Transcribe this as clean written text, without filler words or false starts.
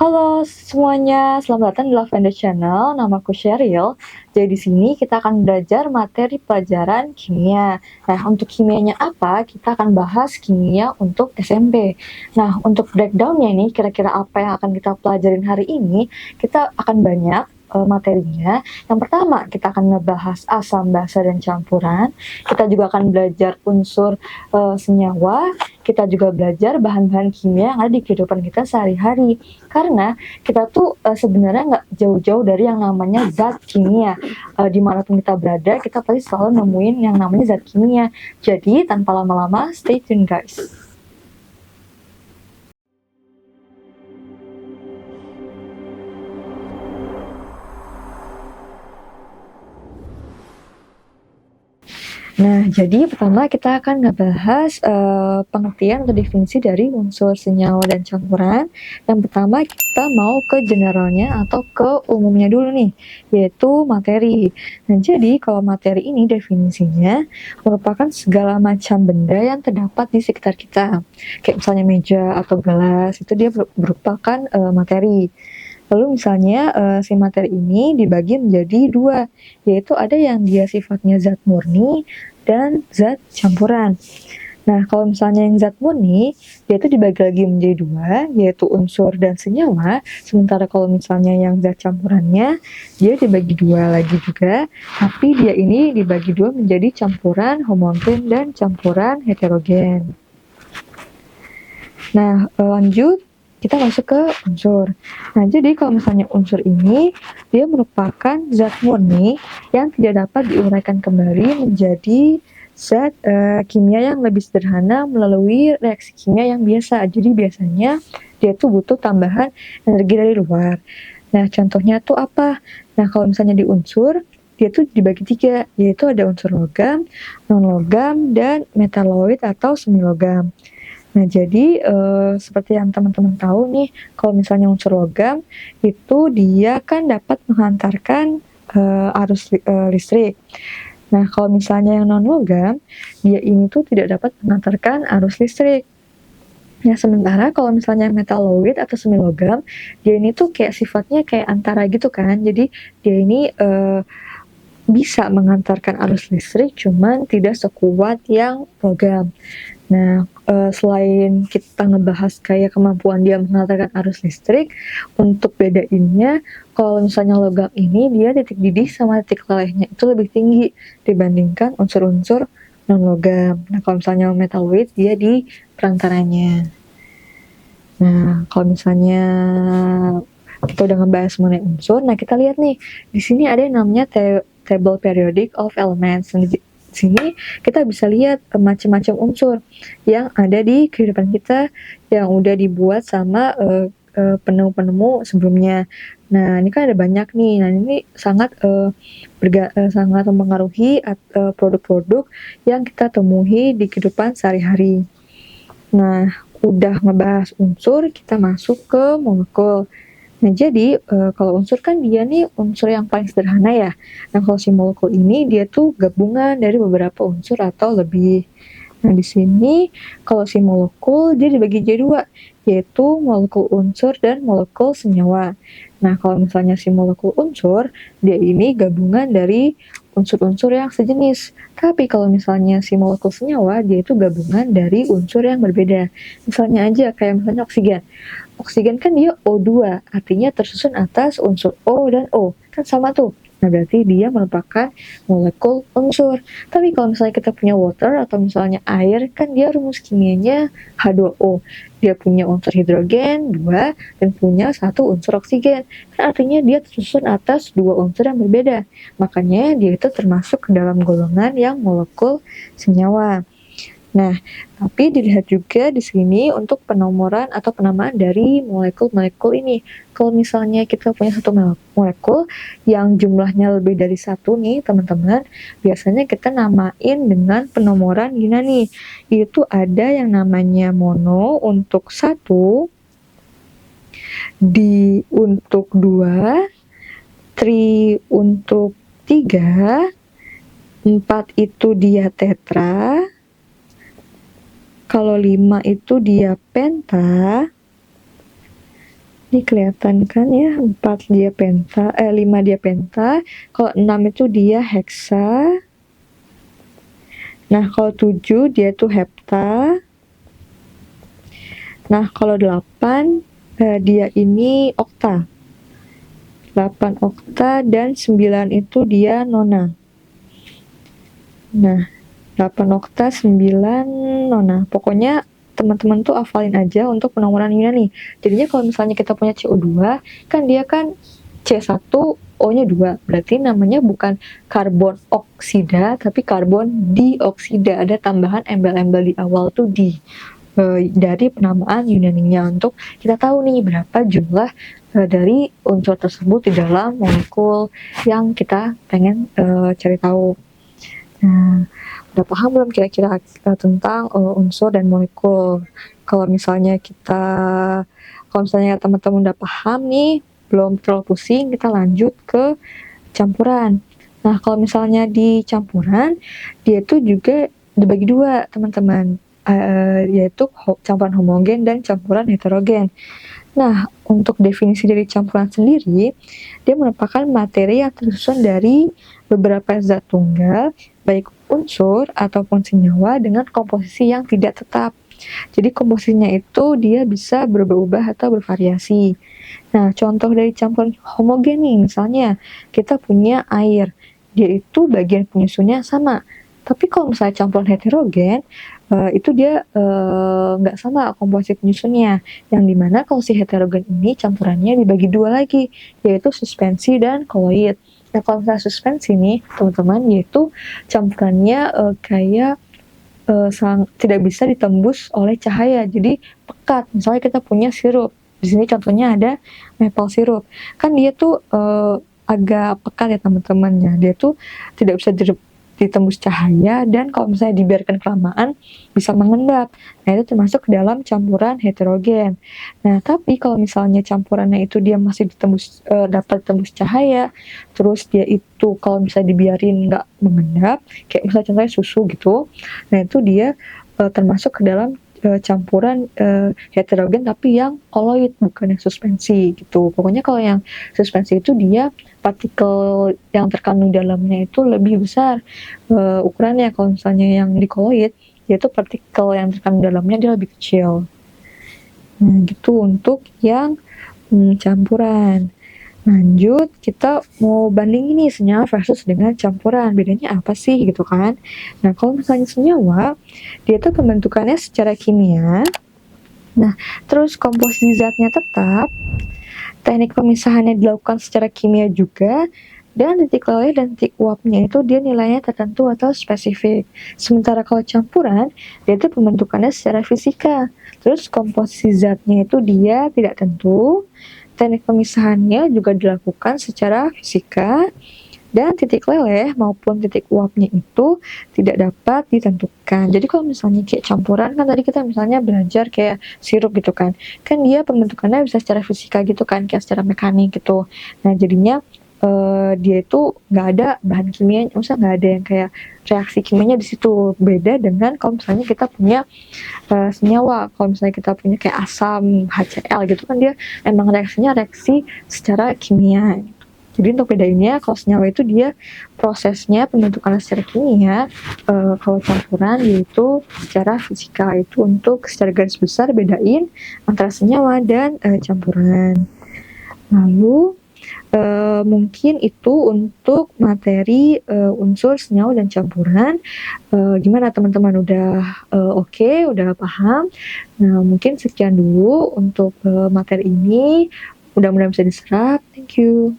Halo semuanya, selamat datang di Lavender Channel. Namaku Sheryl. Jadi di sini kita akan belajar materi pelajaran kimia. Nah, untuk kimianya apa? Kita akan bahas kimia untuk SMP. Nah, untuk breakdown-nya ini, kira-kira apa yang akan kita pelajarin hari ini? Kita akan banyak materinya. Yang pertama, kita akan ngebahas asam, basa, dan campuran. Kita juga akan belajar unsur senyawa. Kita juga belajar bahan-bahan kimia yang ada di kehidupan kita sehari-hari. Karena kita tuh sebenarnya nggak jauh-jauh dari yang namanya zat kimia. Dimanapun kita berada, kita pasti selalu nemuin yang namanya zat kimia. Jadi tanpa lama-lama, stay tune guys. Nah, jadi pertama kita akan ngebahas pengertian atau definisi dari unsur senyawa dan campuran. Yang pertama kita mau ke generalnya atau ke umumnya dulu nih, yaitu materi. Nah, jadi kalau materi ini definisinya merupakan segala macam benda yang terdapat di sekitar kita. Kayak misalnya meja atau gelas, itu dia merupakan materi. Lalu misalnya si materi ini dibagi menjadi dua, yaitu ada yang dia sifatnya zat murni dan zat campuran. Nah, kalau misalnya yang zat murni, dia itu dibagi lagi menjadi dua, yaitu unsur dan senyawa. Sementara kalau misalnya yang zat campurannya, dia dibagi dua lagi juga, tapi dia ini dibagi dua menjadi campuran homogen dan campuran heterogen. Nah, lanjut kita masuk ke unsur. Nah, jadi kalau misalnya unsur ini, dia merupakan zat murni yang tidak dapat diuraikan kembali menjadi zat kimia yang lebih sederhana melalui reaksi kimia yang biasa. Jadi biasanya dia tuh butuh tambahan energi dari luar. Nah, contohnya tuh apa? Nah, kalau misalnya di unsur, dia tuh dibagi tiga, yaitu ada unsur logam, non-logam, dan metaloid atau semilogam. Nah, jadi seperti yang teman-teman tahu nih, kalau misalnya unsur logam itu dia kan dapat menghantarkan arus listrik. Nah, kalau misalnya yang non-logam, dia ini tuh tidak dapat mengantarkan arus listrik. Nah, sementara kalau misalnya metaloid atau semilogam, dia ini tuh kayak sifatnya kayak antara gitu kan. Jadi dia ini bisa mengantarkan arus listrik, cuman tidak sekuat yang logam. Nah, selain kita ngebahas kayak kemampuan dia mengantarkan arus listrik, untuk bedainnya, kalau misalnya logam ini dia titik didih sama titik lelehnya itu lebih tinggi dibandingkan unsur-unsur non-logam. Nah, kalau misalnya metaloid dia di perantaranya. Nah, kalau misalnya kita udah ngebahas mengenai unsur, nah kita lihat nih, di sini ada yang namanya table periodic of elements. Nah, di sini kita bisa lihat macam-macam unsur yang ada di kehidupan kita yang udah dibuat sama penemu-penemu sebelumnya. Nah, ini kan ada banyak nih. Nah, ini sangat sangat mempengaruhi produk-produk yang kita temui di kehidupan sehari-hari. Nah, udah ngebahas unsur, kita masuk ke molekul. Nah, jadi kalau unsur kan dia nih unsur yang paling sederhana ya. Nah, kalau si molekul ini dia tuh gabungan dari beberapa unsur atau lebih. Nah, di sini kalau si molekul dia dibagi jadi dua, yaitu molekul unsur dan molekul senyawa. Nah, kalau misalnya si molekul unsur, dia ini gabungan dari unsur-unsur yang sejenis. Tapi kalau misalnya si molekul senyawa, dia itu gabungan dari unsur yang berbeda. Misalnya aja kayak misalnya oksigen. Oksigen kan dia O2, artinya tersusun atas unsur O dan O. Kan sama tuh. Nah, berarti dia merupakan molekul unsur. Tapi kalau misalnya kita punya water atau misalnya air, kan dia rumus kimianya H2O. Dia punya unsur hidrogen, 2, dan punya 1 unsur oksigen. Kan artinya dia tersusun atas 2 unsur yang berbeda. Makanya dia itu termasuk ke dalam golongan yang molekul senyawa. Nah, tapi dilihat juga di sini untuk penomoran atau penamaan dari molekul-molekul ini. Kalau misalnya kita punya satu molekul yang jumlahnya lebih dari satu nih, teman-teman, biasanya kita namain dengan penomoran gini nih. Itu ada yang namanya mono untuk satu, di untuk dua, tri untuk tiga, 4 itu dia tetra, kalau 5 itu dia penta, Ini kelihatan kan ya, 5 dia penta, kalau 6 itu dia heksa. Nah, kalau 7 dia tuh hepta. Nah, kalau 8 dia ini okta. 8 okta dan 9 itu dia nona. Nah, 8 okta, 9 nona. Pokoknya teman-teman tuh hafalin aja untuk penomoran Yunani. Jadinya kalau misalnya kita punya CO2, kan dia kan C1, O-nya 2. Berarti namanya bukan karbon oksida, tapi karbon dioksida. Ada tambahan embel-embel di awal tuh dari penamaan Yunaninya untuk kita tahu nih berapa jumlah dari unsur tersebut di dalam molekul yang kita pengen cari tahu. Nah, udah paham belum kira-kira tentang unsur dan molekul? Kalau misalnya teman-teman udah paham nih, belum terlalu pusing, kita lanjut ke campuran. Nah, kalau misalnya di campuran, dia tuh juga dibagi dua, teman-teman, yaitu campuran homogen dan campuran heterogen. Nah, untuk definisi dari campuran sendiri, dia merupakan materi yang tersusun dari beberapa zat tunggal, baik unsur ataupun senyawa dengan komposisi yang tidak tetap. Jadi komposisinya itu dia bisa berubah-ubah atau bervariasi. Nah, contoh dari campuran homogen nih, misalnya kita punya air, dia itu bagian penyusunnya sama. Tapi kalau misalnya campuran heterogen, itu dia nggak sama komposisi penyusunnya. Yang dimana kalau si heterogen ini campurannya dibagi dua lagi, yaitu suspensi dan koloid. Nah, kalau misalnya suspensi nih, teman-teman, yaitu campurannya kayak tidak bisa ditembus oleh cahaya, jadi pekat. Misalnya kita punya sirup, di sini contohnya ada maple syrup, kan dia tuh agak pekat ya teman-temannya, dia tuh tidak bisa ditembus cahaya, dan kalau misalnya dibiarkan kelamaan bisa mengendap. Nah, itu termasuk ke dalam campuran heterogen. Nah, tapi kalau misalnya campurannya itu dia masih dapat tembus cahaya, terus dia itu kalau misalnya dibiarin nggak mengendap, kayak misalnya contohnya susu gitu, nah itu dia termasuk ke dalam campuran heterogen tapi yang koloid, bukan yang suspensi gitu. Pokoknya kalau yang suspensi itu dia partikel yang terkandung dalamnya itu lebih besar ukurannya. Kalau misalnya yang di koloid, yaitu partikel yang terkandung dalamnya dia lebih kecil. Nah, gitu untuk yang campuran. Lanjut, kita mau bandingin nih senyawa versus dengan campuran. Bedanya apa sih gitu kan? Nah, kalau misalnya senyawa, dia tuh pembentukannya secara kimia. Nah, terus komposisi zatnya tetap, teknik pemisahannya dilakukan secara kimia juga, dan titik leleh dan titik uapnya itu dia nilainya tertentu atau spesifik. Sementara kalau campuran, dia itu pembentukannya secara fisika. Terus komposisi zatnya itu dia tidak tentu, teknik pemisahannya juga dilakukan secara fisika, dan titik leleh maupun titik uapnya itu tidak dapat ditentukan. Jadi kalau misalnya kayak campuran, kan tadi kita misalnya belajar kayak sirup gitu kan dia pembentukannya bisa secara fisika gitu kan, kayak secara mekanik gitu. Nah, jadinya dia itu nggak ada bahan kimia, maksudnya nggak ada yang kayak reaksi kimianya di situ. Beda dengan kalau misalnya kita punya senyawa, kalau misalnya kita punya kayak asam HCl gitu kan, dia emang reaksinya reaksi secara kimia. Jadi untuk bedainnya, kalau senyawa itu dia prosesnya pembentukannya secara kimia, kalau campuran yaitu secara fisika. Itu untuk secara garis besar bedain antara senyawa dan campuran. Lalu mungkin itu untuk materi unsur, senyawa, dan campuran. Gimana teman-teman, udah oke, udah paham? Nah, mungkin sekian dulu untuk materi ini. Mudah-mudahan bisa diserap. Thank you.